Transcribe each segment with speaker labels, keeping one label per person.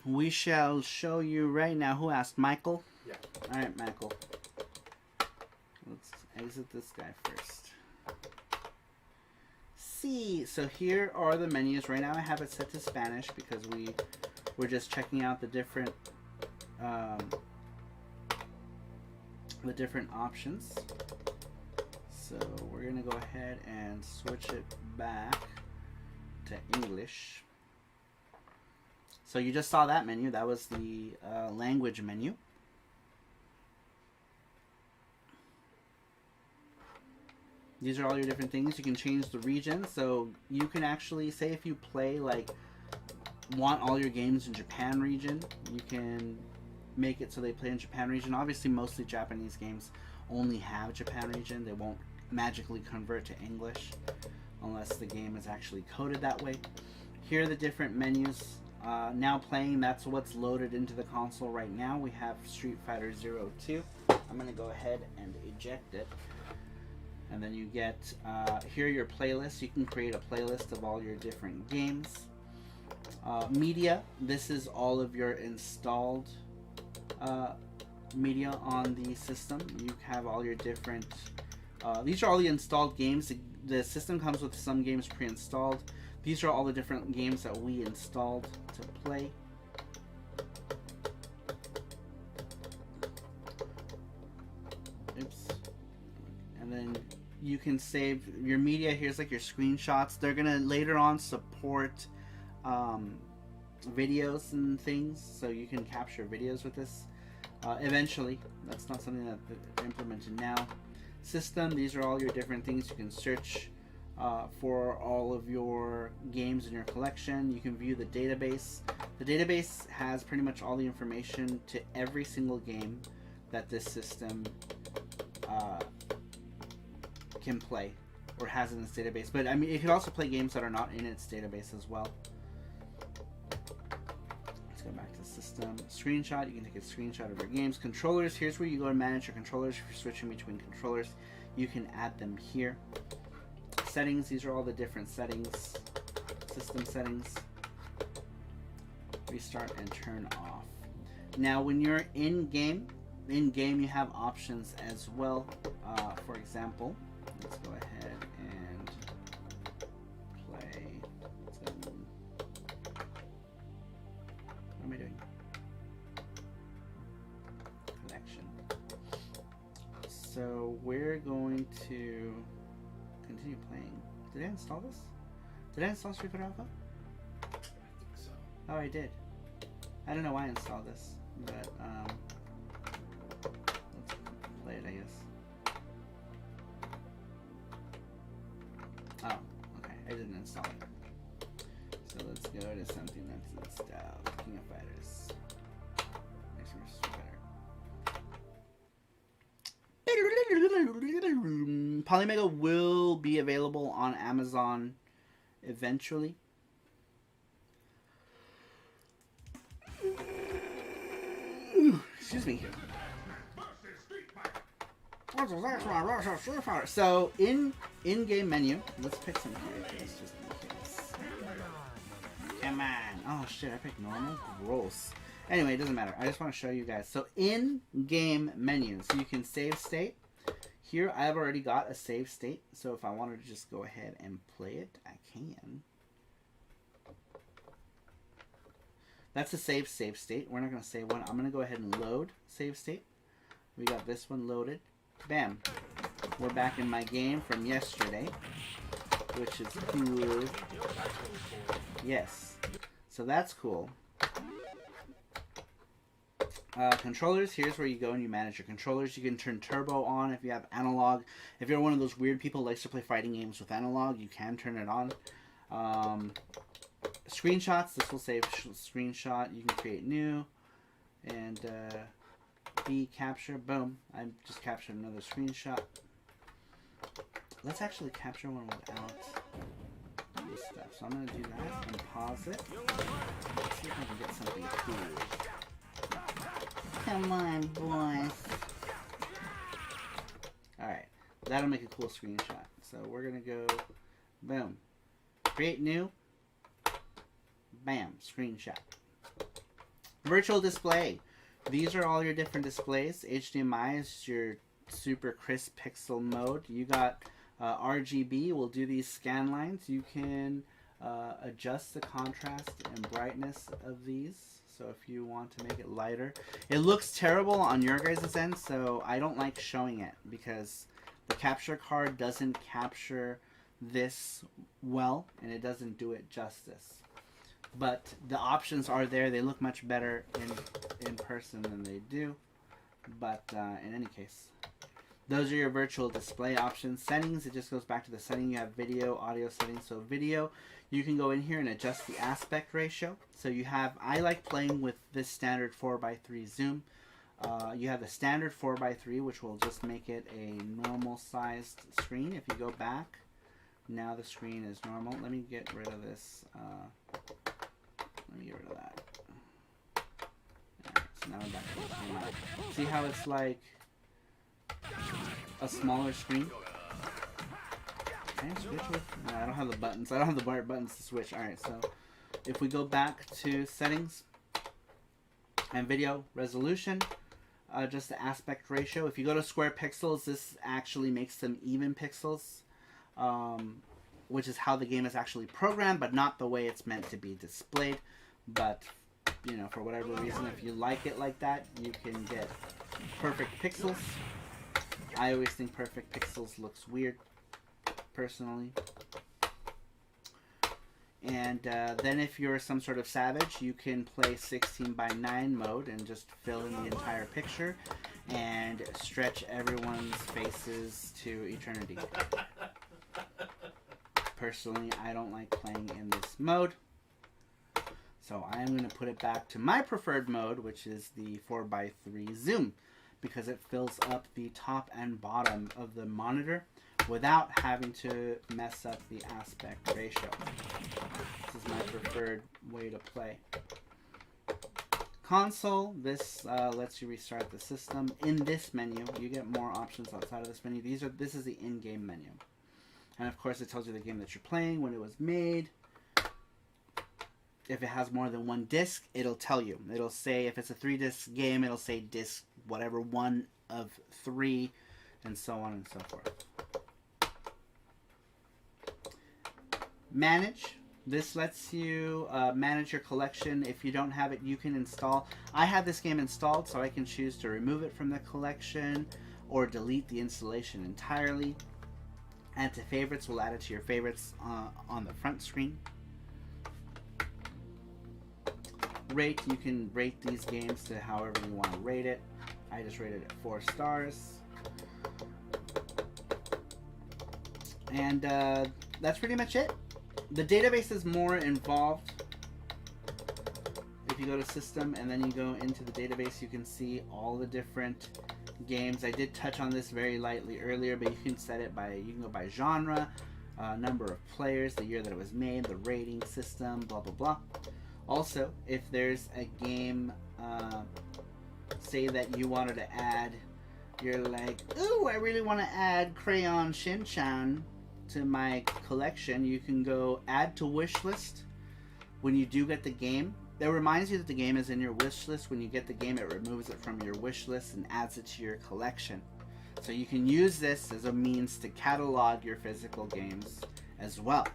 Speaker 1: We shall show you right now. Who asked? Michael?
Speaker 2: Yeah.
Speaker 1: Alright, Michael. Let's exit this guy first. See, so here are the menus. Right now I have it set to Spanish because we're just checking out the different options. So we're gonna go ahead and switch it back to English. So you just saw that menu. That was the language menu. These are all your different things. You can change the region. So you can actually say if you play like want all your games in Japan region, you can make it so they play in Japan region. Obviously mostly Japanese games only have Japan region. They won't magically convert to English unless the game is actually coded that way. Here are the different menus. Now playing, that's what's loaded into the console right now. We have Street Fighter 02. I'm going to go ahead and eject it. And then you get, here are your playlists. You can create a playlist of all your different games. Media, this is all of your installed media on the system. You have all your different, these are all the installed games. The system comes with some games pre-installed. These are all the different games that we installed to play. Oops. And then you can save your media. Here's like your screenshots. They're gonna later on support videos and things, so you can capture videos with this eventually. That's not something that they're implemented now. System, these are all your different things. You can search for all of your games in your collection. You can view the database. The database has pretty much all the information to every single game that this system can play or has in its database. But I mean, it can also play games that are not in its database as well. Let's go back to the system. Screenshot, you can take a screenshot of your games. Controllers, here's where you go to manage your controllers. If you're switching between controllers, you can add them here. Settings, these are all the different settings. System settings. Restart and turn off. Now when you're in game you have options as well. For example, let's go ahead and play. What am I doing? Collection. So we're going to continue playing. Did I install this? Did I install Street Fighter Alpha?
Speaker 2: I think so.
Speaker 1: Oh, I did. I don't know why I installed this, but let's play it, I guess. Oh, okay. I didn't install it. So let's go to something that's installed. King of Fighters. Next one is Street Fighter. Polymega will be available on Amazon eventually. Excuse me. So in-game menu, let's pick some characters just in case. Come on. Oh shit, I picked normal? Gross. Anyway, it doesn't matter. I just want to show you guys. So in-game menu, so you can save state. Here I've already got a save state, so if I wanted to just go ahead and play it, I can. That's a save state. We're not going to save one. I'm going to go ahead and load save state. We got this one loaded. Bam. We're back in my game from yesterday, which is cool. Yes. So that's cool. Controllers, here's where you go and you manage your controllers. You can turn turbo on if you have analog. If you're one of those weird people who likes to play fighting games with analog, you can turn it on. Screenshots, this will save screenshot. You can create new and B capture. Boom, I just captured another screenshot. Let's actually capture one without this stuff. So I'm going to do that and pause it. Let's see if I can get something cool. Come on, boys. Alright, that'll make a cool screenshot. So we're going to go, boom. Create new. Bam, screenshot. Virtual display. These are all your different displays. HDMI is your super crisp pixel mode. You got RGB will do these scan lines. You can adjust the contrast and brightness of these. So if you want to make it lighter. It looks terrible on your guys' end, so I don't like showing it because the capture card doesn't capture this well and it doesn't do it justice. But the options are there. They look much better in person than they do. But in any case, those are your virtual display options. Settings, it just goes back to the setting. You have video, audio settings. So video, you can go in here and adjust the aspect ratio. So you have, I like playing with this standard 4:3 zoom. You have the standard 4:3, which will just make it a normal sized screen. If you go back, now the screen is normal. Let me get rid of this. Let me get rid of that. Alright, so now I'm back to the screen. See how it's like a smaller screen? Can I switch with? No, I don't have the buttons. I don't have the bar buttons to switch. Alright, so if we go back to settings and video resolution, just the aspect ratio. If you go to square pixels, this actually makes them even pixels, which is how the game is actually programmed, but not the way it's meant to be displayed. But, you know, for whatever reason, if you like it like that, you can get perfect pixels. I always think perfect pixels looks weird, personally. And then if you're some sort of savage, you can play 16:9 mode and just fill in the entire picture and stretch everyone's faces to eternity. Personally, I don't like playing in this mode. So I am going to put it back to my preferred mode, which is the 4:3 zoom, because it fills up the top and bottom of the monitor without having to mess up the aspect ratio. This is my preferred way to play. Console, this lets you restart the system. In this menu, you get more options outside of this menu. This is the in-game menu. And of course it tells you the game that you're playing, when it was made. If it has more than one disc, it'll tell you. It'll say, if it's a 3-disc game, it'll say disc whatever, 1 of 3, and so on and so forth. Manage. This lets you manage your collection. If you don't have it, you can install. I have this game installed, so I can choose to remove it from the collection or delete the installation entirely. Add to favorites will add it to your favorites on the front screen. Rate, you can rate these games to however you want to rate it. I just rated it 4 stars. And that's pretty much it. The database is more involved. If you go to system and then you go into the database, you can see all the different games. I did touch on this very lightly earlier, but you can set it by, you can go by genre, number of players, the year that it was made, the rating system, blah blah blah. Also, if there's a game, say that you wanted to add, you're like, ooh, I really want to add Crayon Shin-chan to my collection, you can go add to wishlist. When you do get the game, that reminds you that the game is in your wish list. When you get the game, it removes it from your wish list and adds it to your collection. So you can use this as a means to catalog your physical games as well,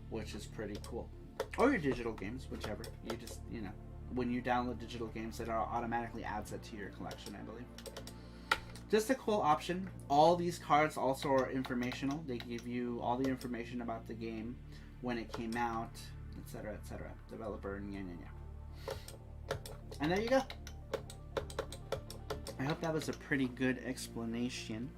Speaker 1: which is pretty cool. Or your digital games, whichever. You just, you know, when you download digital games, it automatically adds it to your collection, I believe. Just a cool option. All these cards also are informational. They give you all the information about the game, when it came out, etc., etc. Developer, and yeah. And there you go. I hope that was a pretty good explanation.